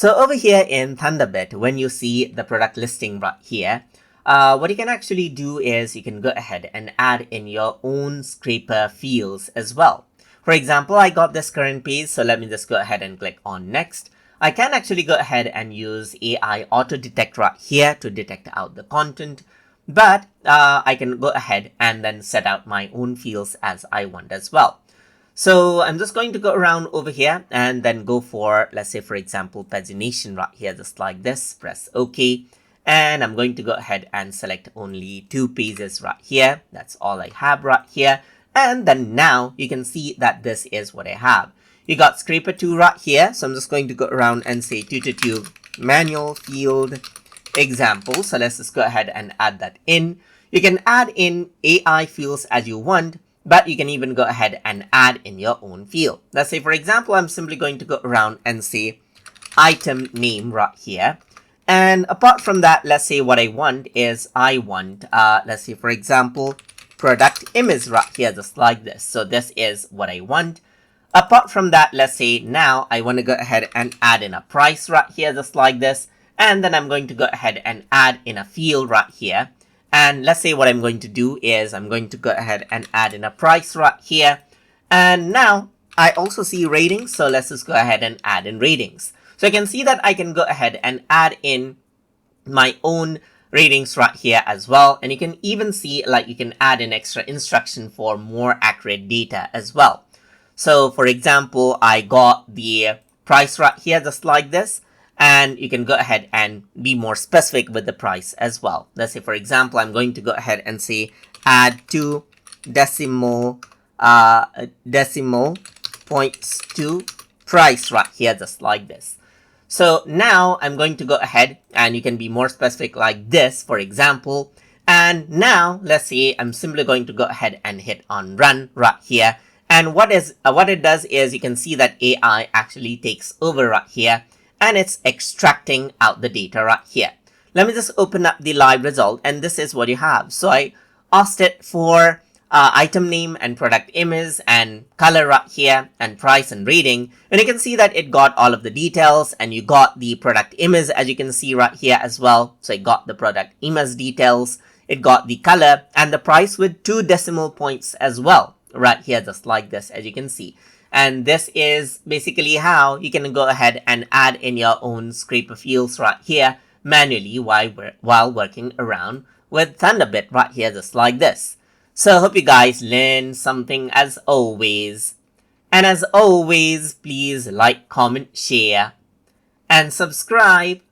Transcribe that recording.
So over here in Thunderbit, when you see the product listing right here, what you can actually do is you can go ahead and add in your own scraper fields as well. For example, I got this current page, so let me just go ahead and click on next. I can actually go ahead and use AI auto detect right here to detect out the content, but I can go ahead and then set out my own fields as I want as well. So I'm just going to go around over here and then go for, let's say, for example, pagination right here, just like this, press OK. And I'm going to go ahead and select only 2 pages right here. That's all I have right here. And then now you can see that this is what I have. You got scraper 2 right here. So I'm just going to go around and say TutorTube manual field example. So let's just go ahead and add that in. You can add in AI fields as you want, but you can even go ahead and add in your own field. Let's say, for example, I'm simply going to go around and say item name right here. And apart from that, let's say what I want is let's say, for example, product image right here, just like this. So this is what I want. Apart from that, let's say now I want to go ahead and add in a price right here, just like this. And then I'm going to go ahead and add in a field right here. And let's say what I'm going to do is I'm going to go ahead and add in a price right here. And now I also see ratings. So let's just go ahead and add in ratings. So you can see that I can go ahead and add in my own ratings right here as well. And you can even see like you can add in extra instruction for more accurate data as well. So for example, I got the price right here, just like this. And you can go ahead and be more specific with the price as well. Let's say, for example, I'm going to go ahead and say add 2 decimal points to price right here, just like this. So now I'm going to go ahead and you can be more specific like this, for example. And now let's say I'm simply going to go ahead and hit on run right here. And what it does is you can see that AI actually takes over right here. And it's extracting out the data right here. Let me just open up the live result, and this is what you have. So I asked it for item name and product image and color right here and price and rating. And you can see that it got all of the details, and you got the product image as you can see right here as well. So it got the product image details, it got the color and the price with 2 decimal points as well right here, just like this, as you can see. And this is basically how you can go ahead and add in your own scraper fields right here manually while working around with Thunderbit right here, just like this. So I hope you guys learned something as always. And as always, please like, comment, share, and subscribe.